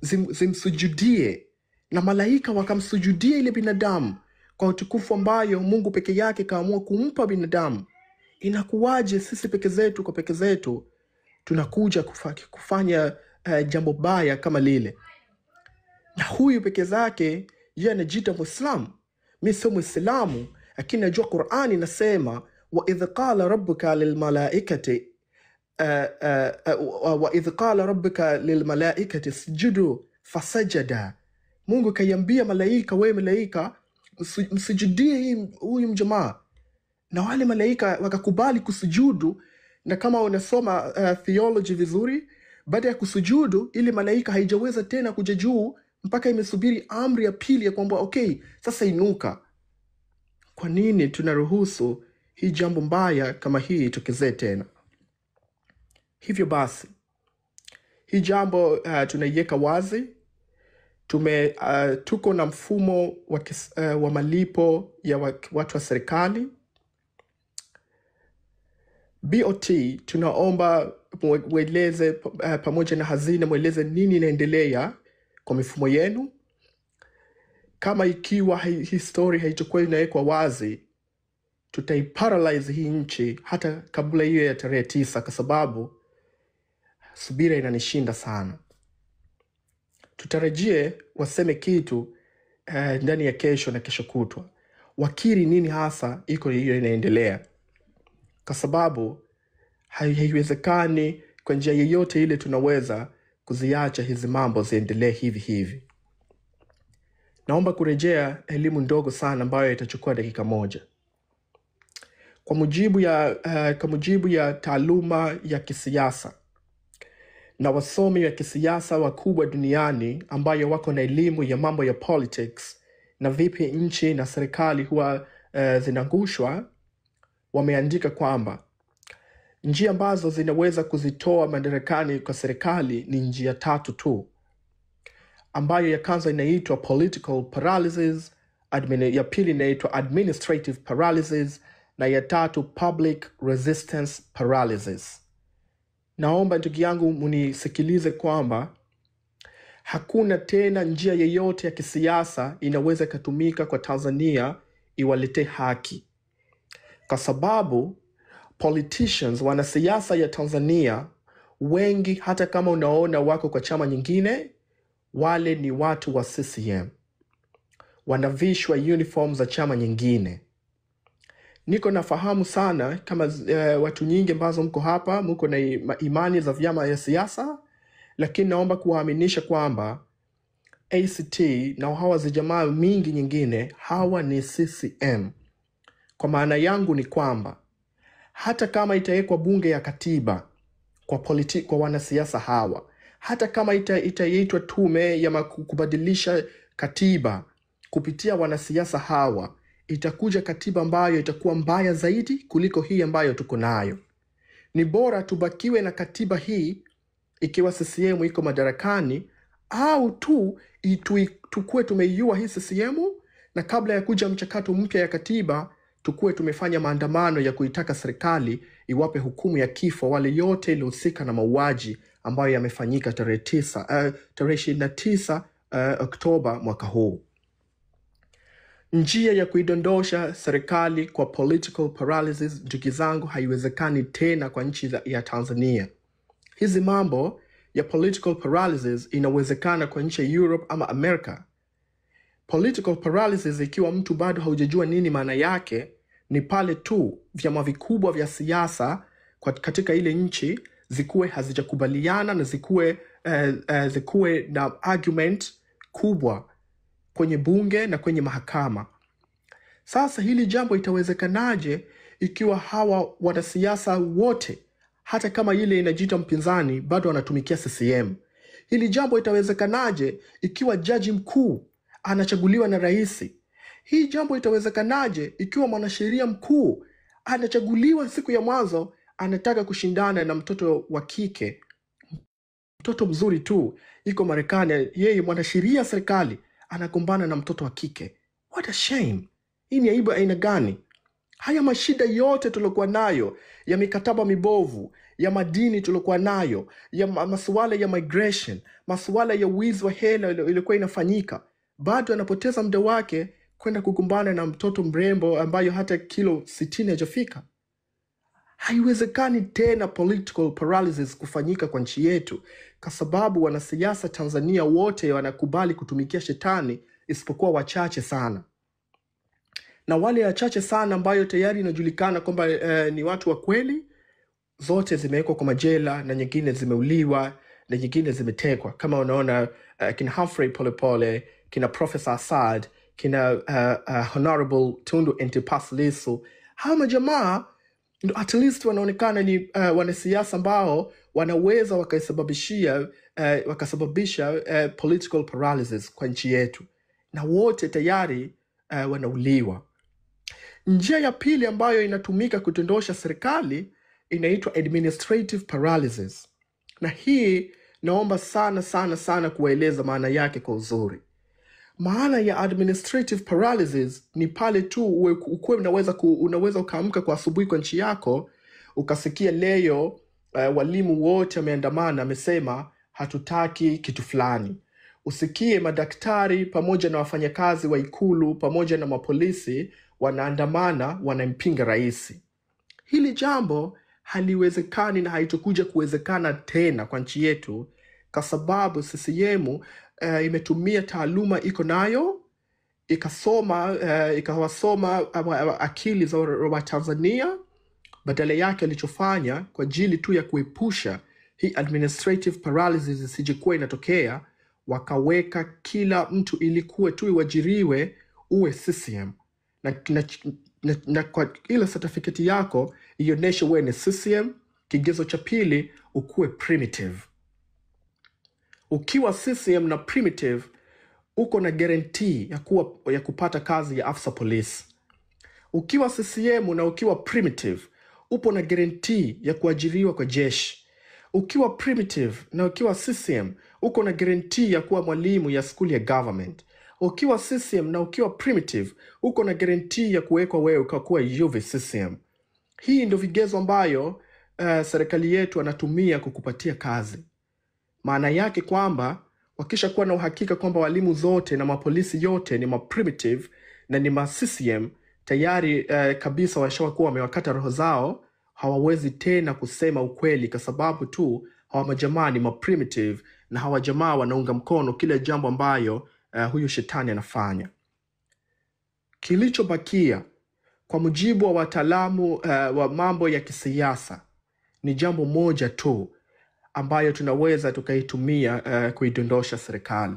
zimsujudie, na malaika wakamsujudie ile binadamu kwa utukufu ambayo Mungu peke yake kaamua kumpa binadamu. Inakuwaje sisi peke zetu tunakuja kufanya jambo baya kama lile? Na huyu peke zake yeye anajiita Muislamu. Mimi sio Muislamu, lakini najua Qur'ani inasema wa idh qala rabbuka lilmalaikati isjudu fasajada. Mungu kaiambia malaika, wewe malaika msujudie huyu mjamaa, na wale malaika wakakubali kusujudu. Na kama unasoma theology vizuri, baada ya kusujudu ile malaika haijaweza tena kuja juu mpaka imesubiri amri ya pili ya kwamba okay, sasa inuka. Kwa nini tunaruhusu hii jambo mbaya kama hii itokezee tena? Hivyo basi, hii jambo tunaiweka wazi. Tuko na mfumo wa malipo ya watu wa serikali. BOT tunaomba mweleze pamoja na hazina, mweleze nini inaendelea kwa mifumo yenu. Kama ikiwa hii story haitakuwa inawekwa wazi, tutaiparalize hii nchi hata kabla hiyo ya tarehe 9, kwa sababu subira inanishinda sana. Tutarajie waseme kitu ndani ya kesho na kesho kutwa, wakiri nini hasa iko hiyo inaendelea, kwa sababu haiwezekani kwa njia yoyote ile tunaweza kuziacha hizi mambo ziendelee hivi. Naomba kurejea elimu ndogo sana ambayo itachukua dakika moja. Kwa mujibu ya taaluma ya kisiasa na wasomi wa kisiasa wakubwa duniani ambayo wako na elimu ya mambo ya politics na vipi nchi na serikali huwa zinaangushwa, wameandika kwamba njia ambazo zinaweza kuzitoa madarakani kwa serikali ni njia 3 tu, ambayo ya kwanza inaitwa political paralysis, ya pili inaitwa administrative paralysis, na ya 3 public resistance paralysis. Naomba ndugu yangu munisikilize kwamba hakuna tena njia yoyote ya kisiasa inaweza kutumika kwa Tanzania iwalete haki, kwa sababu politicians, wanasiasa ya Tanzania wengi, hata kama unaona wako kwa chama nyingine, wale ni watu wa CCM, wanavishwa uniform za chama nyingine. Niko nafahamu sana kama watu nyingi ambazo mko hapa mko na imani za vyama ya siasa, lakini naomba kuwaaminisha kwamba ACT na hawa jamaa mingi nyingine hawa ni CCM. Kwa maana yangu ni kwamba hata kama itawekwa bunge ya katiba kwa wanasiasa hawa, hata kama itaitwa tume ya kubadilisha katiba kupitia wanasiasa hawa, itakuja katiba ambayo itakuwa mbaya zaidi kuliko hii ambayo tuko nayo. Ni bora tubakiwe na katiba hii ikiwa CCM iko madarakani, au tukue tumeiua hii CCM, na kabla ya kuja mchakato mpya ya katiba tukue tumefanya maandamano ya kuitaka serikali iwape hukumu ya kifo wale yote ilihusika na mauaji ambayo yamefanyika tarehe 29 Oktoba mwaka huu. Njia ya kuidondosha serikali kwa political paralysis, ndugu zangu, haiwezekani tena kwa nchi ya Tanzania. Hizi mambo ya political paralysis inawezekana kwa nchi ya Europe ama Amerika. Political paralysis, ikiwa mtu bado haujajua nini maana yake, ni pale tu vyama vikubwa vya siasa katika ile nchi zikuwe hazijakubaliana na zikuwe na argument kubwa kwenye bunge na kwenye mahakama. Sasa hili jambo itawezekanaje ikiwa hawa wanasiasa wote, hata kama ile inajiita mpinzani, bado wanatumikia CCM? Hili jambo itawezekanaje ikiwa jaji mkuu anachaguliwa na rais? Hii jambo itawezekanaje ikiwa mwanasheria mkuu anachaguliwa siku ya mwanzo, anataka kushindana na mtoto wa kike, mtoto mzuri tu, iko Marekani, yeye mwanasheria serikali anagombana na mtoto wa kike? What a shame! Hii ni aibu aina gani? Haya mashida yote tuliokuwa nayo ya mikataba mibovu, ya madini tuliokuwa nayo, ya masuala ya migration, masuala ya wizi wa hela ilikuwa inafanyika, bado anapoteza muda wake kwenda kukumbana na mtoto mrembo ambayo hata kilo 60 hajafika. Haiwezekani tena political paralysis kufanyika kwa nchi yetu, kwa sababu wanasiasa Tanzania wote wanakubali kutumikia shetani isipokuwa wachache sana. Na wale wachache sana ambayo tayari inajulikana kwamba ni watu wa kweli, zote zimewekwa kwa majela na nyingine zimeuliwa na nyingine zimetekwa. Kama unaona kina Humphrey Polepole, kina Professor Assad, kina Honorable Tundu Antipas Lissu, hawa majamaa at least wanaonekana ni wanasiasa ambao wanaweza wakasababisha political paralysis kwa nchi yetu, na wote tayari wanauliwa. Njia ya pili ambayo inatumika kutondosha serikali inaitwa administrative paralysis, na hii naomba sana kueleza maana yake kwa uzuri. Maana ya administrative paralysis ni pale tu ukuwe unaweza ukaamka kwa asubuhi kwa nchi yako, ukasikia leo walimu wote wameandamana, amesema hatutaki kitu fulani. Usikie madaktari pamoja na wafanyakazi wa ikulu pamoja na mapolisi wanaandamana, wanampinga rais. Hili jambo haliwezekani na haitokuja kuwezekana tena kwa nchi yetu, kwa sababu CCM imetumia taaluma iko nayo, ikawasoma akili za Watanzania. Badala yake alichofanya kwa ajili tu ya kuepusha hii administrative paralysis isijekuwa inatokea, wakaweka kila mtu ilikuwa tu iwajiriwe uwe CCM. Na kwa ile certificate yako ionyeshe wewe ni CCM. Kigezo cha pili, ukuwe primitive. Ukiwa CCM na primitive, uko na guarantee ya kupata kazi ya afisa polisi. Ukiwa CCM na ukiwa primitive, upo na guarantee ya kuajiriwa kwa jeshi. Ukiwa primitive na ukiwa CCM, uko na guarantee ya kuwa mwalimu ya school ya government. Ukiwa CCM na ukiwa primitive, uko na guarantee ya kuwekwa wewe kuwa UV CCM. Hii ndio vigezo ambayo serikali yetu anatumia kukupatia kazi. Maana yake kwamba wakisha kuwa na uhakika kwamba walimu zote na mapolisi yote ni primitive na ni CCM, tayari kabisa washakuwa wamewakata roho zao, hawawezi tena kusema ukweli, kwa sababu tu hawa majamaa ni primitive na hawa jamaa wanaunga mkono kile jambo ambayo huyu shetani anafanya. Kilichobakia kwa mujibu wa wataalamu wa mambo ya kisiasa ni jambo moja tu ambayo tunaweza tukaitumia kuidondosha serikali,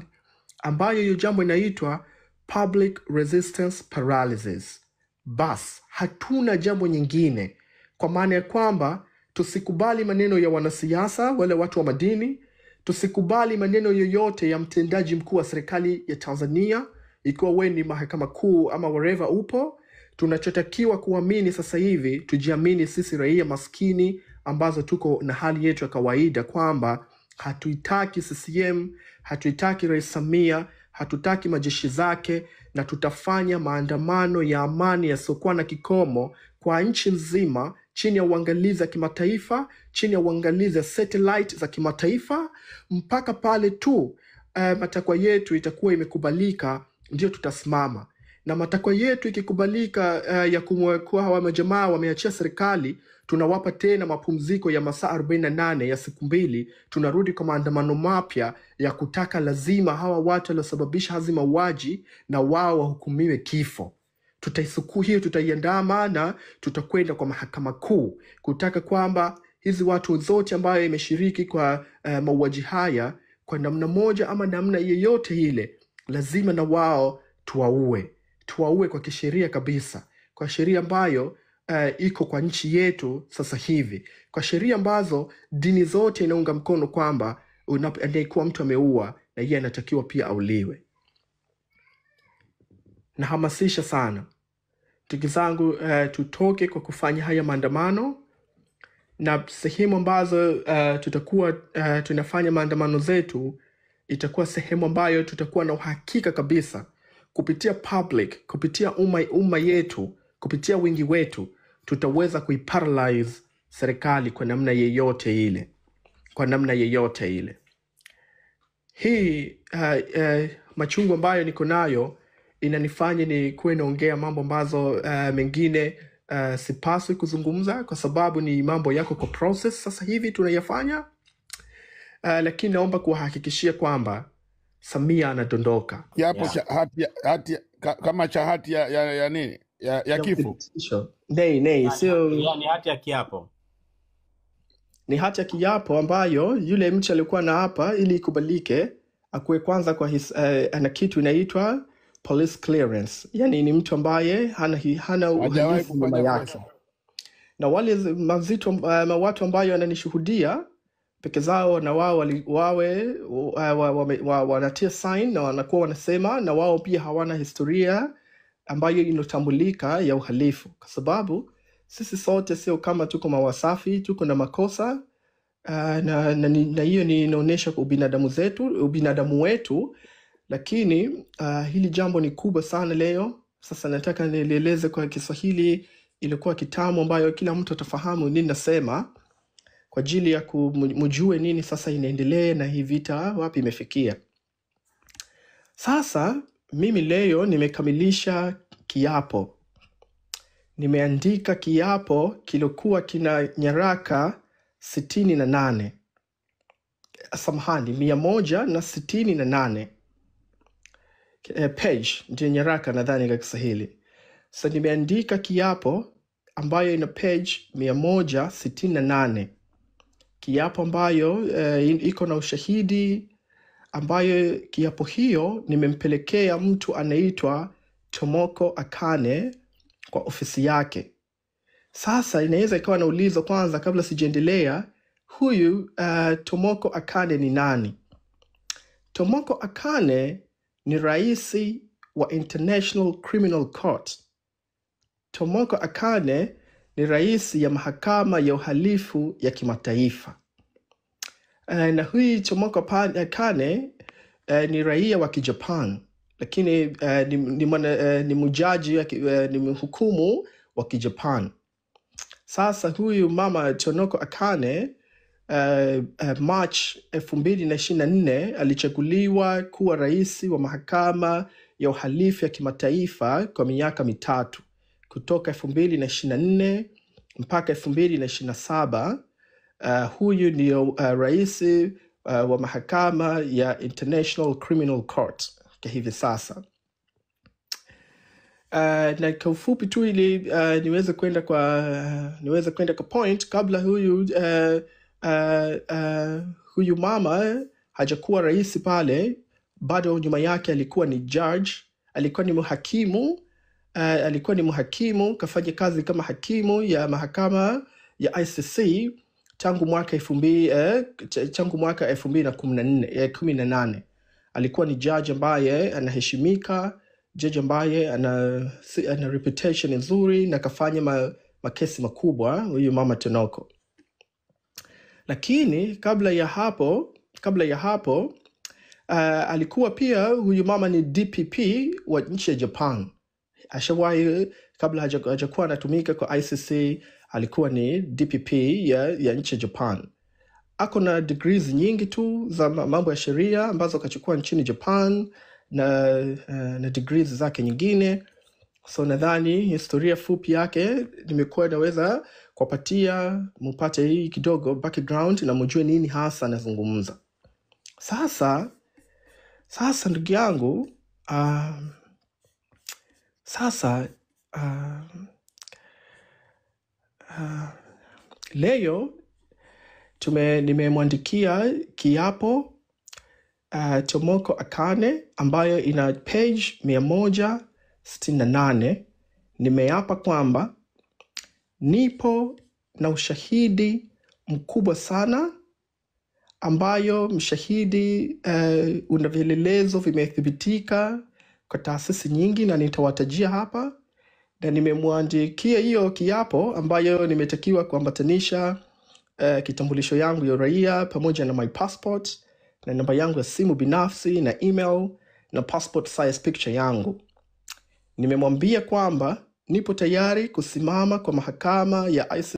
ambayo hiyo jambo inaitwa public resistance paralysis. Bas, hatuna jambo nyingine, kwa maana ya kwamba tusikubali maneno ya wanasiasa wale watu wa madini, tusikubali maneno yoyote ya mtendaji mkuu wa serikali ya Tanzania, ikiwa wewe ni mahakama kuu ama wherever upo. Tunachotakiwa kuamini sasa hivi, tujiamini sisi raia maskini ambazo tuko na hali yetu ya kawaida, kwamba hatuitaki CCM, hatuitaki Rais Samia, hatutaki majeshi zake, na tutafanya maandamano ya amani yasiokuwa na kikomo kwa nchi nzima, chini ya uangalizi wa kimataifa, chini ya uangalizi wa satellite za kimataifa, mpaka pale tu matakwa yetu itakuwa imekubalika, ndio tutasimama. Na matakwa yetu ikikubalika ya kumwekua hawa majamaa wameachia serikali, tunawapa tena mapumziko ya masaa 48 ya siku 2, tunarudi kwa maandamano mapya ya kutaka lazima hawa watu waliosababisha hazi mauaji na wao wahukumiwe kifo. Tutaisuku hiyo, tutaiandama na tutakwenda kwa mahakama kuu kutaka kwamba hizi watu zote ambayo imeshiriki kwa mauaji haya kwa namna moja ama namna yeyote ile, lazima na wao tuwaue kwa kisheria kabisa, kwa sheria ambayo iko kwa nchi yetu sasa hivi, kwa sheria ambazo dini zote inaunga mkono kwamba anayekuwa mtu ameua na yeye anatakiwa pia auliwe. Nahamasisha sana ndugu zangu, tutoke kwa kufanya haya maandamano, na sehemu ambazo tutakuwa tunafanya maandamano zetu itakuwa sehemu ambayo tutakuwa na uhakika kabisa kupitia kupitia umma yetu, kupitia wingi wetu, tutaweza kuiparalyze serikali kwa namna yeyote ile. Kwa namna yeyote ile. Hii machungu ambayo niko nayo inanifanya ni kuwe naongea mambo ambazo mengine sipaswi kuzungumza, kwa sababu ni mambo yako kwa process sasa hivi tunayafanya. Lakini naomba kuhakikishia kwamba Samia anadondoka. Kiapo cha hati kama cha hati ya nini? Ya kifo. Nei, sio ni hati ya kiapo. Ni hati ya kiapo ambayo yule mtu alikuwa na hapa ili ikubalike akuwe kwanza kwa ana kitu inaitwa police clearance. Yani ni mtu ambaye hana uhalifu nyuma yake. Na wale watu ambayo wananishuhudia peke zao, na wao wanatia sign na wanakuwa wanasema, na wao pia hawana historia ambayo inotambulika ya uhalifu, kwa sababu sisi sote sio kama tuko mawasafi, tuko na makosa. Na hiyo ni inaonyesha ubinadamu wetu. Lakini hili jambo ni kubwa sana leo. Sasa nataka nilieleze kwa Kiswahili ilikuwa kitamu ambayo kila mtu atafahamu nini nasema, kwa ajili ya kumjue nini sasa inaendelea na hii vita wapi imefikia. Sasa mimi leo nimekamilisha kiapo. Nimeandika kiapo kilikuwa kina nyaraka 68. Samahani, 168 page ndio nyaraka nadhani kwa Kiswahili. So nimeandika kiapo ambayo ina page 168. Kiapo ambayo iko na ushahidi, ambayo kiapo hiyo nimempelekea mtu anaitwa Tomoko Akane kwa ofisi yake. Sasa inaweza ikawa na ulizo kwanza kabla sijaendelea, huyu Tomoko Akane ni nani? Tomoko Akane ni rais wa International Criminal Court. Tomoko Akane ni rais ya mahakama ya uhalifu ya kimataifa. Na huyu Tomoko Akane ni raia wa Kijapan, lakini ni mjaji, ni mhukumu wa Kijapan. Sasa huyu mama Tomoko Akane March 2024 alichaguliwa kuwa rais wa mahakama ya uhalifu ya kimataifa kwa miaka 3, kutoka 2024 mpaka 2027. Huyu ndio rais wa mahakama ya International Criminal Court kwa hivi sasa. Na kwa ufupi tu ili niweze kwenda kwa point, kabla huyu mama hajakuwa rais pale, bado nyuma yake alikuwa ni judge, alikuwa ni mhakimu, kafanya kazi kama hakimu ya mahakama ya ICC tangu mwaka 2018. Alikuwa ni judge ambaye anaheshimika, judge ambaye ana reputation nzuri na kafanya makesi makubwa, huyu mama Tomoko. Lakini kabla ya hapo alikuwa pia huyu mama ni DPP wa nchi ya Japan. Ashawahi, kabla hajakuwa anatumika kwa ICC, alikuwa ni DPP ya nchi ya Japan. Ako na degrees nyingi tu za mambo ya sheria ambazo akachukua nchini Japan, na degrees zake nyingine. So nadhani historia fupi yake nimekuwa naweza kupatia mpate hii kidogo background na mjue nini hasa nazungumza. Sasa ndugu yangu, leo nimemwandikia kiapo Tomoko Akane ambayo ina page 168. Nimeapa kwamba nipo na ushahidi mkubwa sana, ambayo mshahidi una vielelezo vimethibitika kwa taasisi nyingi na nitawatajia hapa. Na nimemwandikia hiyo kiapo ambayo nimetakiwa kuambatanisha kitambulisho yangu ya raia pamoja na my passport na namba yangu ya simu binafsi na email na passport size picture yangu. Nimemwambia kwamba nipo tayari kusimama kwa mahakama ya ICC